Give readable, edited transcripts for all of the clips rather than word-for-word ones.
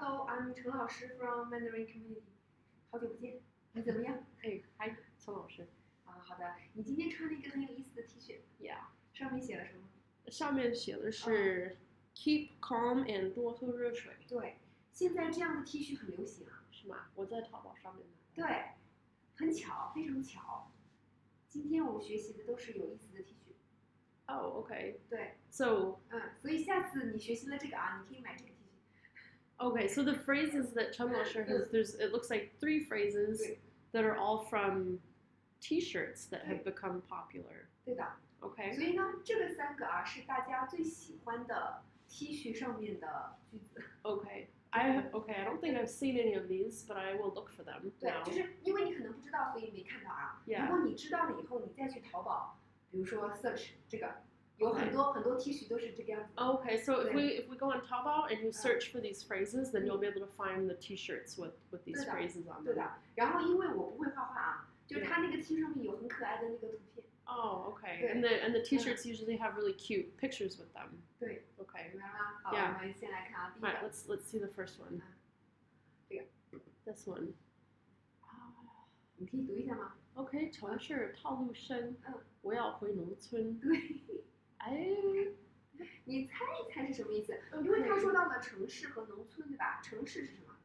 Hello, I'm 陈老师 from Mandarin Community。好久不见，你怎么样？Hi，陈老师。好的。你今天穿了一个很有意思的 T 恤 Yeah，上面写了什么？上面写的是 Keep calm and 多喝热水。对，现在这样的 T 恤很流行啊。是吗？我在淘宝上面买的。对，很巧，非常巧。今天我学习的都是有意思的 T 恤。Okay. 对。So，所以下次你学习了这个啊，你可以买这个 T 恤。Okay, so the phrases that Chen Laoshi has, it looks like 3 phrases that are all from T-shirts that have become popular. 对的。Okay. 所以呢，这个3个啊是大家最喜欢的 T 恤上面的句子。Okay. I don't think I've seen any of these, but I will look for them. 对，就是因为你可能不知道，所以没看到啊。如果你知道了以后，你再去淘宝，比如说 search 这个。有很多 T 恤都是这个样子。Okay, so if we go on Taobao and you search for these phrases, then you'll be able to find the T-shirts with these phrases on them. 对的。然后因为我不会画画啊，就是它那个 T 上面有很可爱的那个图片。Oh, okay. And the T-shirts usually have really cute pictures with them. 对。Okay. 明白吗？好，我们先来看啊，第一个。Alright, let's see the first one. 这个。This one. 你可以读一下吗 ？Okay, 城市套路深，我要回农村。对。你猜一猜是什么意思？因为他说到了城市和农村，对吧？城市是什么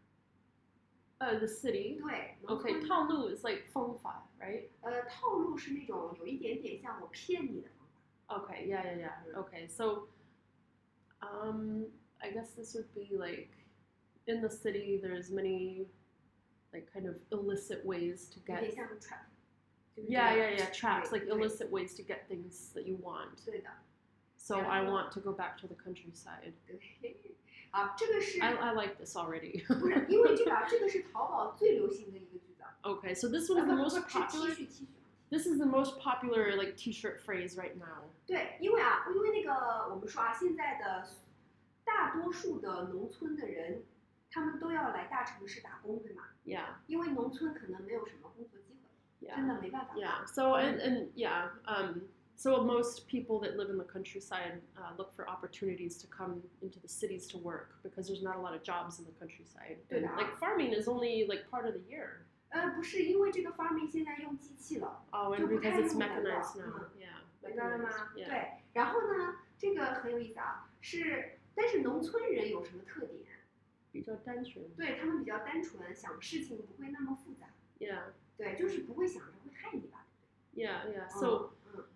？The city. 对。Okay, 套路 is like 方法 right? 套路是那种有一点点像我骗你的方法。Okay, yeah. Okay, so, I guess this would be like, in the city, there's many, like, kind of illicit ways to get. 有点像 trap. Yeah, traps, like illicit ways to get things that you want. 对的。So I want to go back to the countryside. 对。好，这个是。I like this already. 不是，因为这个是淘宝最流行的一个句子。Okay, so this one's the most popular. This is the most popular like T-shirt phrase right now. 对，因为那个我们说啊，现在的大多数的农村的人，他们都要来大城市打工，对吗 ？Yeah. 因为农村可能没有什么工作机会，真的没办法。Yeah. So so most people that live in the countryside look for opportunities to come into the cities to work because there's not a lot of jobs in the countryside. And, like farming is only like part of the year. 不是，因为这个 farming 现在用机器了。Oh, and because it's mechanized now. Yeah. 明白了吗？ Yeah. 对。然后呢，这个很有意思啊，但是农村人有什么特点？比较单纯。对，他们比较单纯，想事情不会那么复杂。Yeah. 对，就是不会想着会害你吧？ Yeah. So.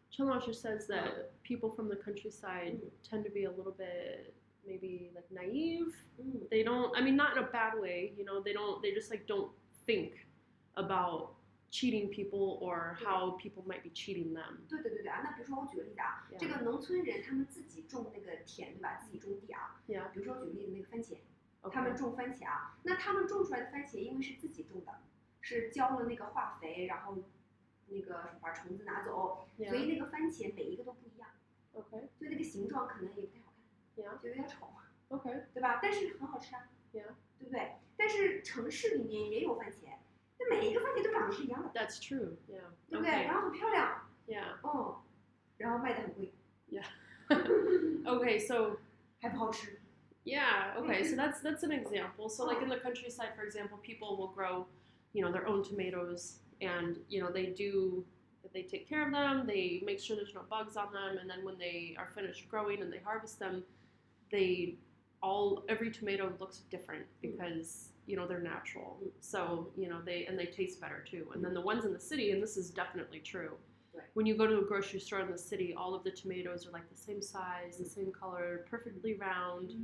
Chen Laoshi says that people from the countryside tend to be a little bit maybe like naive. They don't, I mean, not in a bad way, you know, they just like don't think about cheating people or how people might be cheating them. 对啊，那比如说我举个例子啊，这个农村人他们自己种那个田对吧？自己种地啊。Yeah. 比如说举个例子，那个番茄，他们种番茄啊，那他们种出来的番茄因为是自己种的，是浇了那个化肥，然后。那个把虫子拿走，所以那个番茄每一个都不一样。Okay. 就那个形状可能也不太好看， Yeah. 就有点丑。Okay. 对吧？但是很好吃啊。Yeah. 对不对？但是城市里面也有番茄，那每一个番茄都长得是一样的。That's true. Yeah. 对不对？然后很漂亮。Yeah. 然后卖得很贵。Yeah. Okay, so 还不好吃。Yeah. Okay, so that's an example. So like in the countryside, for example, people will grow, you know, their own tomatoes. And, you know, they take care of them, they make sure there's no bugs on them, and then when they are finished growing and they harvest them, every tomato looks different because, you know, they're natural. So, you know, they taste better too. And then the ones in the city, and this is definitely true, when you go to a grocery store in the city, all of the tomatoes are like the same size, the same color, perfectly round,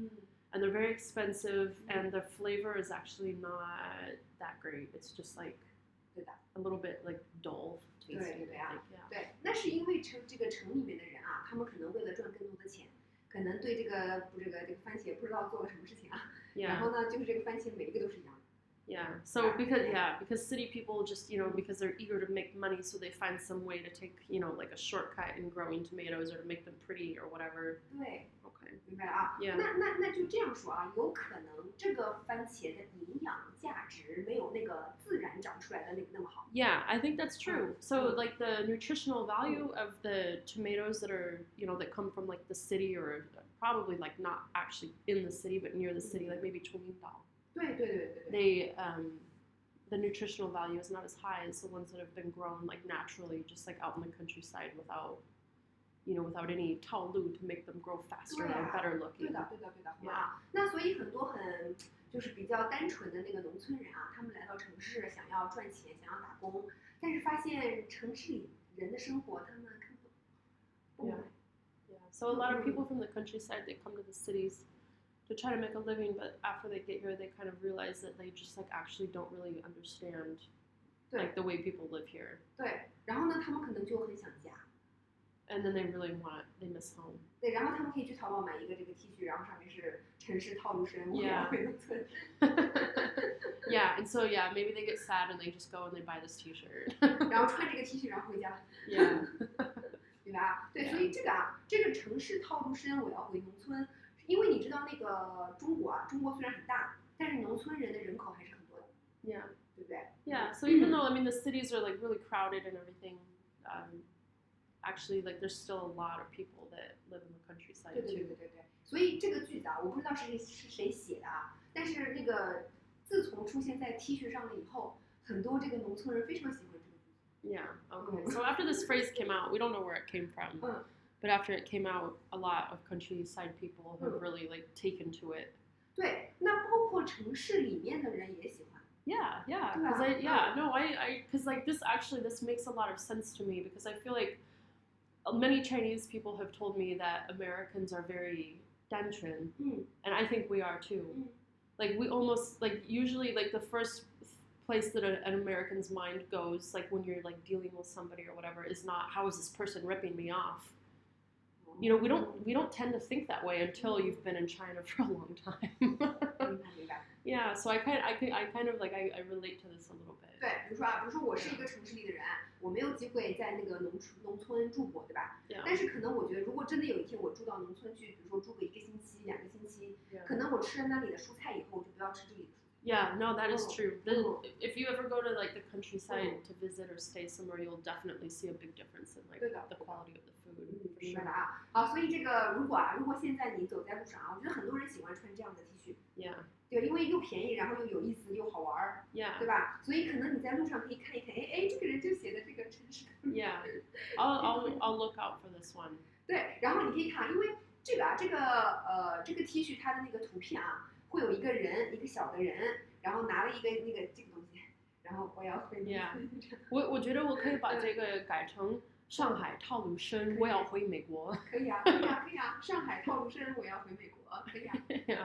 and they're very expensive, and the flavor is actually not that great. It's just like a little bit like dull tasting. 对啊，对，那是因为这个城里面的人啊，他们可能为了赚更多的钱，可能对这个番茄不知道做了什么事情啊，然后呢，就是这个番茄每一个都是一样的。Yeah. So because city people just, you know, because they're eager to make money, so they find some way to take, you know, like a shortcut in growing tomatoes or to make them pretty or whatever. 对。Okay. 明白了啊。那就这样说啊，有可能这个番茄的营养价值没有那个自然长出来的那么好。Yeah, I think that's true. So like the nutritional value of the tomatoes that are, you know, that come from like the city or probably like not actually in the city but near the city, like maybe 崇明岛. they the nutritional value is not as high as the ones that have been grown like naturally, just like out in the countryside without without any 套路 to make them grow faster or better looking. 对的，那所以很多很就是比较单纯的那个农村人啊，他们来到城市想要赚钱，想要打工，但是发现城市里人的生活他们看不懂。Yeah. So a lot of people from the countryside, they come to the cities to try to make a living, but after they get here, they kind of realize that they just like actually don't really understand like the way people live here. 对，然后呢，他们可能就很想家。And then they really they miss home. 对，然后他们可以去淘宝买一个这个 T 恤，然后上面是城市套路深，我要回农村。Yeah, and so maybe they get sad and they just go and they buy this T-shirt. 然后穿这个 T 恤然后回家。Yeah. 对吧？对，所以这个城市套路深，我要回农村，因为你知道那个中国虽然很大，但是农村人的人口还是很多的。Yeah. 对不对？ Yeah. So even though I mean the cities are like really crowded and everything, actually like there's still a lot of people that live in the countryside too. 对。所以这个句子啊，我不知道是谁写的啊，但是那个自从出现在 T 恤上了以后，很多这个农村人非常喜欢这个句子。Yeah. Okay. So after this phrase came out, we don't know where it came from, but after it came out, a lot of countryside people have really like taken to it. 对，那包括城市里面的人也喜欢。Yeah. Because like this makes a lot of sense to me because I feel like many Chinese people have told me that Americans are very 单纯, and I think we are too. Like we almost like usually like the first place that an American's mind goes like when you're like dealing with somebody or whatever is not how is this person ripping me off. We don't tend to think that way until you've been in China for a long time. Yeah, so I kind of like I relate to this a little bit. 对，比如说我是一个城市里的人，我没有机会在那个农村住过，对吧？ 但是可能我觉得，如果真的有一天我住到农村去，比如说住个1个星期、2个星期，可能我吃了那里的蔬菜以后，我就不要吃这里的蔬菜。Yeah, no, that is true. If you ever go to like the countryside to visit or stay somewhere, you'll definitely see a big difference in like the quality of the food. 明白了啊。好，所以这个如果现在你走在路上啊，我觉得很多人喜欢穿这样的 T 恤。Yeah. 对，因为又便宜，然后又有意思，又好玩儿。Yeah. 对吧？所以可能你在路上可以看一看，哎，这个人就写的这个城市。Yeah. I'll look out for this one. 对，然后你可以看，因为这个 T 恤它的那个图片啊。会有一个人，一个小的人，然后拿了一个这个东西，然后我要回。我觉得我可以把这个改成上海套路深，我要回美国。可以啊，上海套路深，我要回美国，可以啊，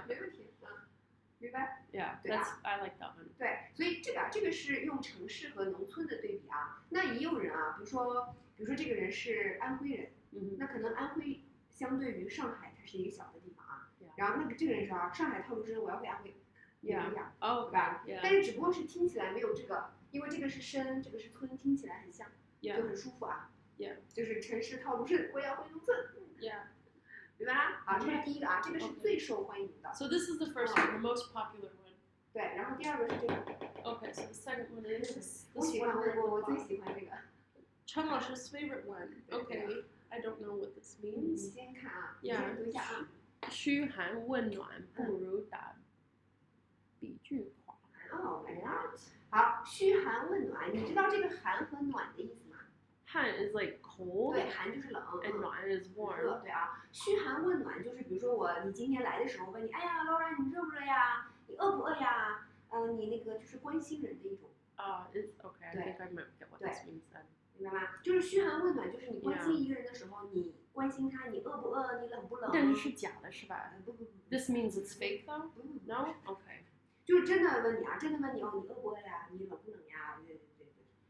没问题啊，明白？ Yeah, I like that one. 对，所以这个是用城市和农村的对比啊。那也有人啊，比如说这个人是安徽人，那可能安徽相对于上海，它是一个小的地方啊。然后这个人说啊，上海套路深，我要回安徽，对吧？但是只不过是听起来没有这个，因为这个是深，这个是村，听起来很像，就很舒服啊。就是城市套路深，我要回农村。明白啦？好，这是第一个啊，这个是最受欢迎的。 So this is the first one, the most popular one. 对，然后第二个是这个。Okay, so the second one is. 我喜欢我最喜欢这个。Chen Laoshi's favorite one. Okay, I don't know what this means. 你先看啊，你先读一下啊。嘘寒问暖不如打比句话。Oh my god！ 好，嘘寒问暖，你知道这个寒和暖的意思吗？寒 is like cold， 对，寒就是冷 ，and 暖 is warm。热，对啊。嘘寒问暖就是比如说你今天来的时候问你，哎呀，Laura，你热不热呀？你饿不饿呀？你那个就是关心人的一种。It's okay. I think I might get what this means then. 明白吗？就是嘘寒问暖，就是你关心一个人的时候，你关心他，你饿不饿，你冷不冷？但是假的是吧？不。This means it's fake though? No? Okay. 就是真的问你啊，真的问你哦，你饿不饿呀？你冷不冷呀？对。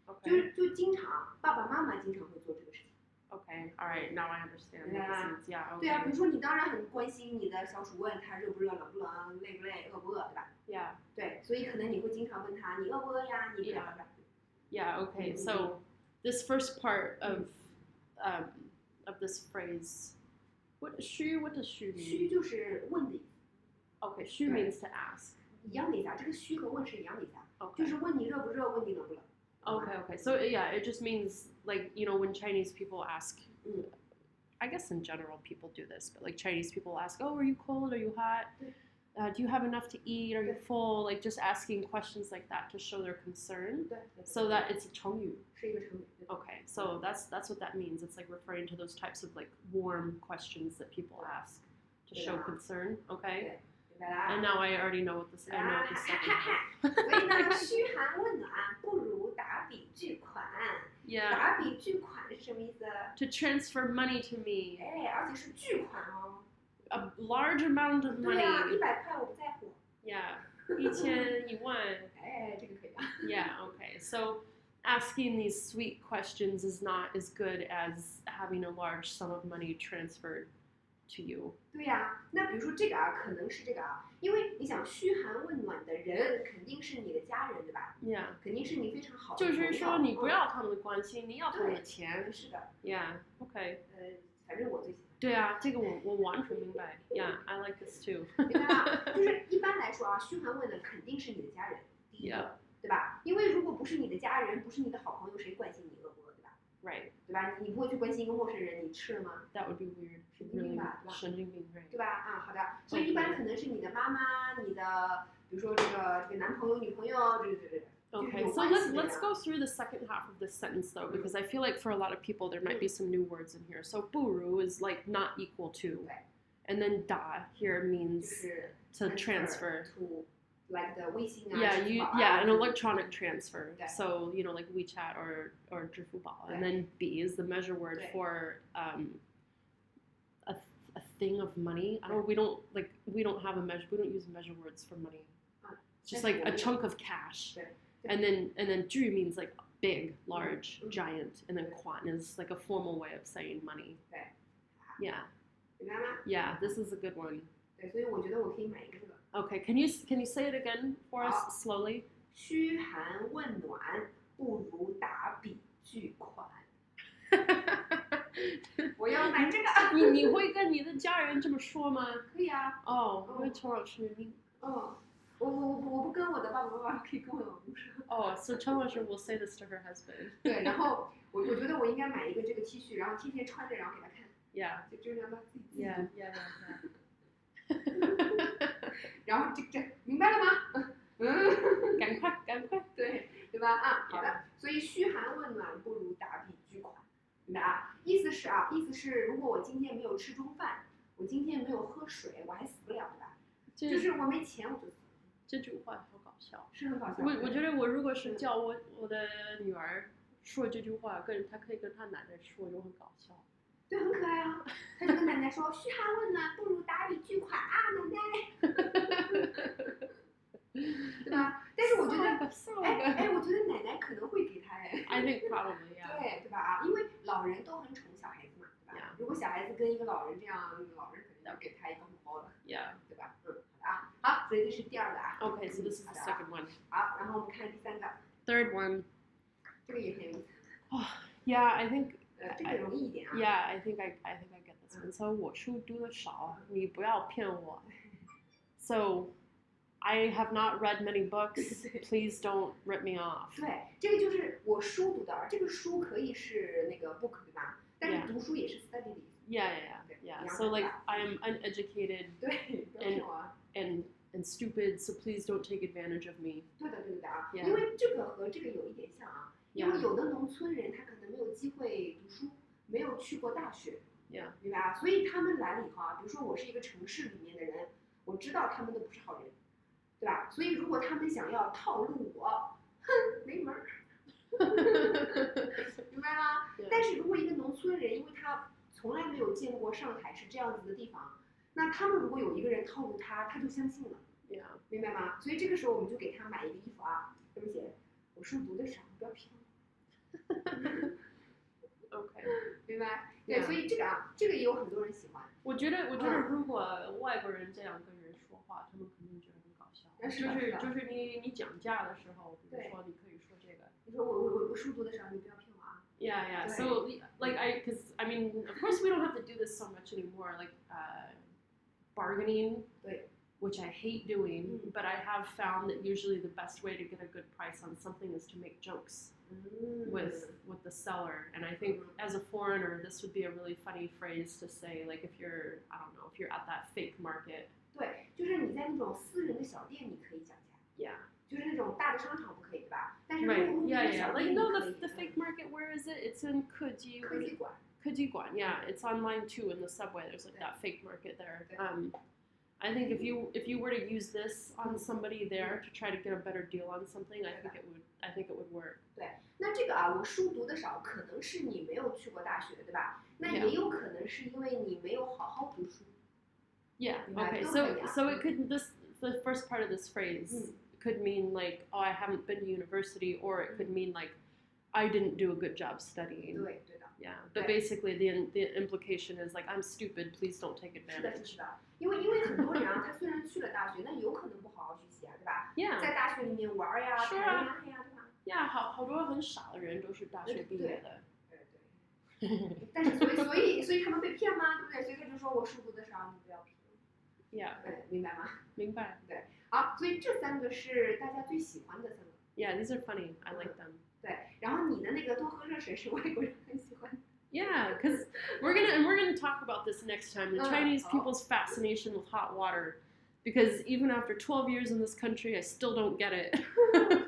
Okay. 就经常爸爸妈妈经常会做这个事情。Okay. All right. Now I understand. Yeah. 对啊，比如说你当然很关心你的小鼠，问他热不热、冷不冷、累不累、饿不饿，对吧 ？Yeah. 对，所以可能你会经常问他，你饿不饿呀？你饿不饿 Yeah. Okay. So this first part of this phrase, what does 虚 mean? 虚就是问的意思。Okay. 虚 means to ask. 一样的意思啊，这个虚和问是一样的意思啊。Okay. 就是问你热不热，问你冷不冷。Okay. So yeah, it just means like when Chinese people ask, I guess in general people do this, but like Chinese people ask, oh, are you cold? Are you hot? do you have enough to eat? Are you full? Like just asking questions like that to show their concern. So that it's a 成语. 是一个成语. Okay, so that's what that means. It's like referring to those types of like warm questions that people ask to show concern. Okay. And now I already know what this. I know what this second. 所以呢，嘘寒问暖不如打笔巨款。Yeah. 打笔巨款是什么意思 To transfer money to me. 哎，而且是巨款哦。A large amount of money. 对啊，100块我不在乎。Yeah. 1000, 1万. 哎，这个可以啊。Yeah. Okay. So asking these sweet questions is not as good as having a large sum of money transferred to you. 对呀，那比如说这个啊，可能是这个啊，因为你想嘘寒问暖的人肯定是你的家人，对吧 Yeah. 肯定是你非常好的朋友。就是说你不要他们的关心，你要他们的钱。是的。Yeah. Okay. 反正我最喜欢。对啊，这个我完全明白。Yeah, I like this too. 明白吗？就是一般来说啊，嘘寒问暖肯定是你的家人，第一个，对吧？因为如果不是你的家人，不是你的好朋友，谁关心你饿不饿，对吧 Right. 对吧？你不会去关心一个陌生人，你吃了吗 That would be weird. 神经病吧，对吧？神经病，对吧？啊，好的。所以一般可能是你的妈妈，你的，比如说这个男朋友、女朋友，这。Okay, so let's go through the second half of this sentence though, because I feel like for a lot of people there might be some new words in here. So 不如 is like not equal to, and then 打 here means to transfer. To like the 微信啊 Yeah, an electronic transfer. So you know, like WeChat or 支付宝, and then 笔 is the measure word for a thing of money. We don't have a measure. We don't use measure words for money. It's just like a chunk of cash. And then 句 means like big, large, giant, and then 款 is like a formal way of saying money. Yeah. Yeah, this is a good one. 对，所以我觉得我可以买一个这个。Okay, can you say it again for us slowly? 嘘寒问暖不如打笔巨款。我要买这个。你会跟你的家人这么说吗？可以啊。哦，因为陈老师你。我不跟我的爸爸妈妈，可以跟我老公说。So 陈老师 will say this to her husband. 对，然后我觉得我应该买一个这个 T 恤，然后天天穿着，然后给他看。Yeah. 就让他自己。Yeah. 然后这明白了吗？赶快。对吧？啊，好的。所以嘘寒问暖不如打笔巨款，明白啊？意思是，如果我今天没有吃中饭，我今天没有喝水，我还死不了，对吧？就是我没钱我就死。这句话好搞笑，是很搞笑。我觉得我如果是叫我的女儿说这句话，她可以跟她奶奶说，就很搞笑。对，很可爱啊。他就跟奶奶说：“嘘寒问暖不如打笔巨款啊，奶奶。”对吧？但是我觉得，我觉得奶奶可能会给他哎。I think probably yeah. 对吧？啊，因为老人都很宠小孩子嘛，对吧？如果小孩子跟一个老人这样，老人肯定要给他一个红包的。Yeah. 对吧？好，所以这是第二个啊。Okay, so this is the second one. 好，然后我们看第三个。Third one. 这个也很有意思。Yeah, I think. 这个容易一点啊。Yeah, I think I get this one. So 我书读得少，你不要骗我。So I have not read many books. Please don't rip me off. 对，这个就是我书读的，这个书可以是那个 book 对吧？但是读书也是 study 的意思。Yeah. So like I am uneducated. 对，不要骗我啊。And stupid, so please don't take advantage of me. 对的啊，因为这个和这个有一点像啊，因为有的农村人他可能没有机会读书，没有去过大学，明白啊？所以他们来了以后啊，比如说我是一个城市里面的人，我知道他们都不是好人，对吧？所以如果他们想要套路我，哼，没门儿，明白吗？但是如果一个农村人，因为他从来没有见过上海是这样子的地方。那他们如果有一个人套路他，他就相信了，明白吗？所以这个时候我们就给他买一个衣服啊，上面写我书读得少，不要骗我。OK， 明白？对，所以这个也有很多人喜欢。我觉得如果外国人这样跟人说话，他们肯定觉得很搞笑。就是你讲价的时候，比如说你可以说这个，你说我书读得少，你不要骗我啊。Yeah. So like because I mean, of course we don't have to do this so much anymore. Like bargaining, which I hate doing, but I have found that usually the best way to get a good price on something is to make jokes with the seller. And I think as a foreigner, this would be a really funny phrase to say, like if you're at that fake market. 对，就是你在那种私人的小店你可以讲价。Yeah. 就是那种大的商场不可以，对吧？但是 Right. 路边 Yeah, 的 yeah. 小 Like 店 no, 你可以。 the fake market. Where is it? It's in 科技馆。科技馆. Yeah, it's online too in the subway. There's like that fake market there. I think if you were to use this on somebody there to try to get a better deal on something, I think it would work. 对，那这个啊，我书读的少，可能是你没有去过大学，对吧？那也有可能是因为你没有好好读书。Yeah. Okay. So it could the first part of this phrase could mean like, oh, I haven't been to university, or it could mean like, I didn't do a good job studying. 对的。Yeah, but basically the implication is like, I'm stupid, please don't take advantage. 是的，因为很多人啊，他虽然去了大学，但有可能不好好学习啊，对吧？ Yeah. 在大学里面玩呀、谈恋爱呀，对吧？ Yeah， 好多很傻的人都是大学毕业的。对。但是所以他们被骗吗？对不对？所以他就说我书读的少，你不要骗。Yeah. 对，明白吗？明白。对，好，所以这3个是大家最喜欢的3个。Yeah, these are funny. I like them. 对，然后你的那个多喝热水是外国人很喜欢。Yeah, because we're gonna talk about this next time. The Chinese people's fascination with hot water, because even after 12 years in this country, I still don't get it.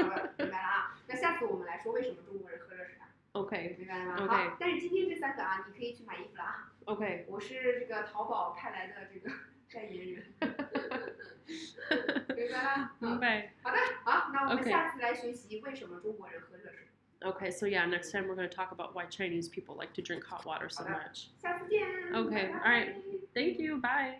好了，明白了啊。那下次我们来说为什么中国人喝热水啊 ？Okay. 明白了吗？ Okay. 好，但是今天这3个啊，你可以去买衣服了啊。Okay. 我是这个淘宝派来的这个代言人。明白了？明白。好的，好，那我们下次来学习为什么中国人喝热水。Okay, so yeah, next time we're going to talk about why Chinese people like to drink hot water so much. 下次见。Okay, all right. Thank you. Bye.